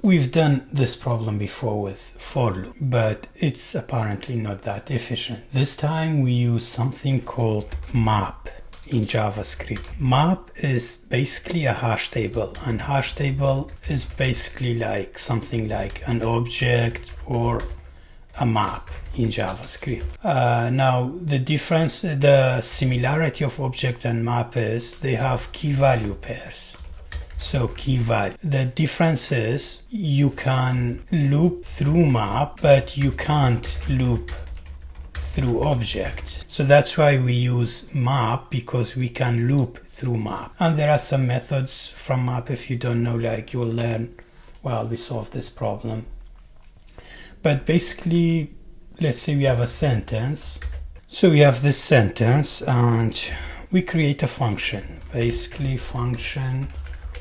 We've done this problem before with for loop, but it's apparently not that efficient. This time we use something called map in JavaScript. Map is basically a hash table, and hash table is basically like something like an object or a map in JavaScript. Now the difference, the similarity of object and map is they have key value pairs. So key value. The difference is you can loop through map, but you can't loop through object. So that's why we use map, because we can loop through map. And there are some methods from map. If you don't know, like, you'll learn while we solve this problem. But basically, let's say we have a sentence. So we have this sentence and we create a function. Basically function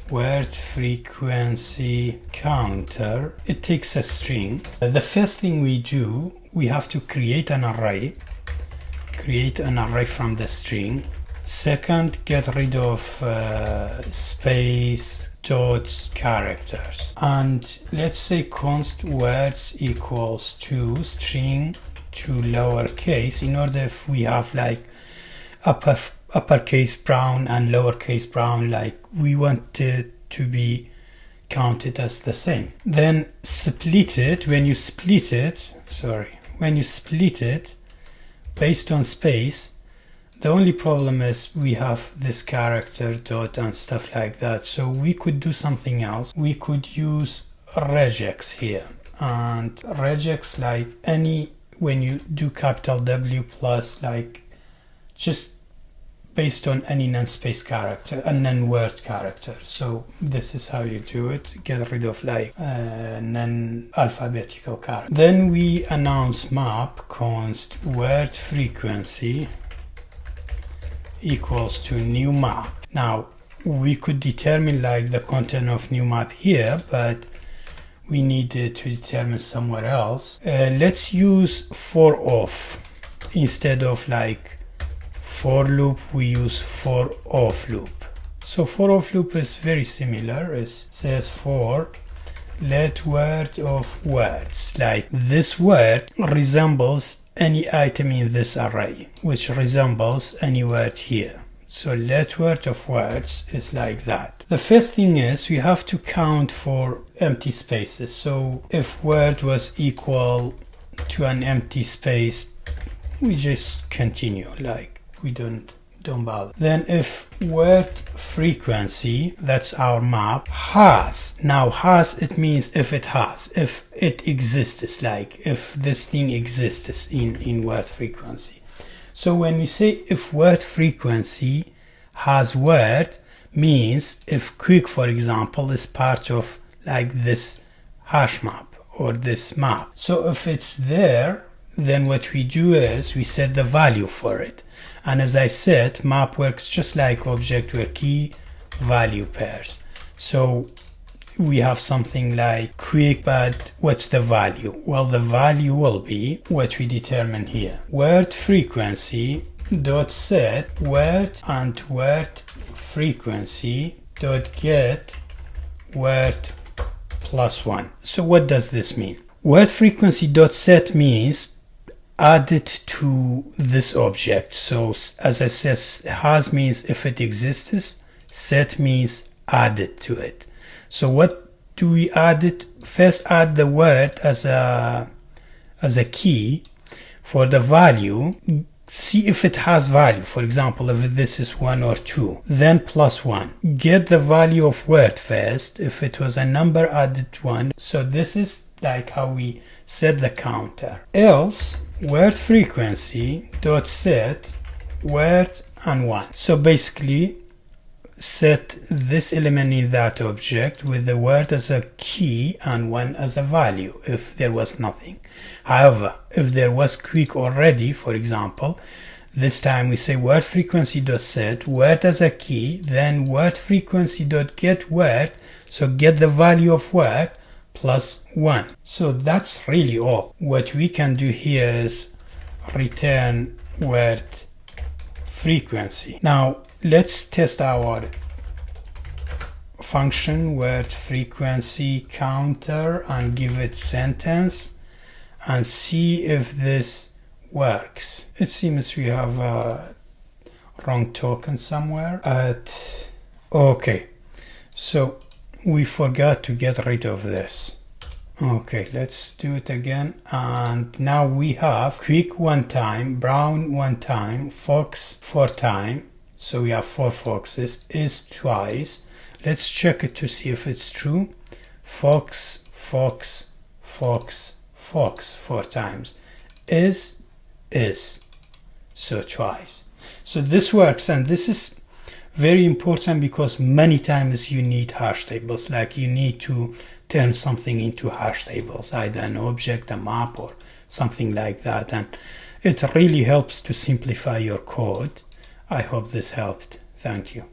word frequency counter. It takes a string. The first thing we do, we have to create an array from the string. Second, get rid of space, dots, characters, and let's say const words equals to string to lowercase, in order if we have like uppercase brown and lowercase brown, like we want it to be counted as the same. Then split it. When you split it based on space, the only problem is we have this character dot and stuff like that. So we could do something else. We could use regex here, and regex, like any, when you do capital W plus, like just based on any non-space character, a non-word character. So this is how you do it. Get rid of like non-alphabetical character. Then we announce map const word frequency equals to new map. Now we could determine like the content of new map here, but we need to determine somewhere else. Let's use for off instead of like for loop. We use for off loop. So for off loop is very similar. It says for let word of words, like this word resembles any item in this array, which resembles any word here. So let word of words is like that. The first thing is we have to count for empty spaces. So if word was equal to an empty space, we just continue, like we don't bother. Then if word frequency, that's our map, has, now has, it means if it has, if it exists, like if this thing exists in word frequency. So when we say if word frequency has word, means if quick, for example, is part of like this hash map or this map. So if it's there, then what we do is we set the value for it. And as I said, map works just like object, where key value pairs. So we have something like quick, but what's the value? Well, the value will be what we determine here. Word frequency dot set word and word frequency dot get word plus 1. So what does this mean? Word frequency dot set means add it to this object. So as I said, has means if it exists, set means add it to it. So what do we add it? First add the word as a key for the value. See if it has value. For example, if this is 1 or 2, then plus 1. Get the value of word first. If it was a number, add it 1. So this is like how we set the counter. Else word frequency dot set word and 1. So basically set this element in that object with the word as a key and 1 as a value if there was nothing. However, if there was quick already, for example, this time we say word frequency dot set word as a key, then word frequency dot get word, so get the value of word plus 1. So that's really all. What we can do here is return word frequency. Now let's test our function word frequency counter and give it sentence and see if this works. It seems we have a wrong token somewhere. Okay, so we forgot to get rid of this. Okay, let's do it again. And now we have quick one time, brown one time, fox 4 times. So we have 4 foxes, is twice. Let's check it to see if it's true. Fox, fox, fox, fox 4 times. Is, so twice. So this works, and this is very important because many times you need hash tables, like you need to turn something into hash tables, either an object, a map, or something like that. And it really helps to simplify your code. I hope this helped. Thank you.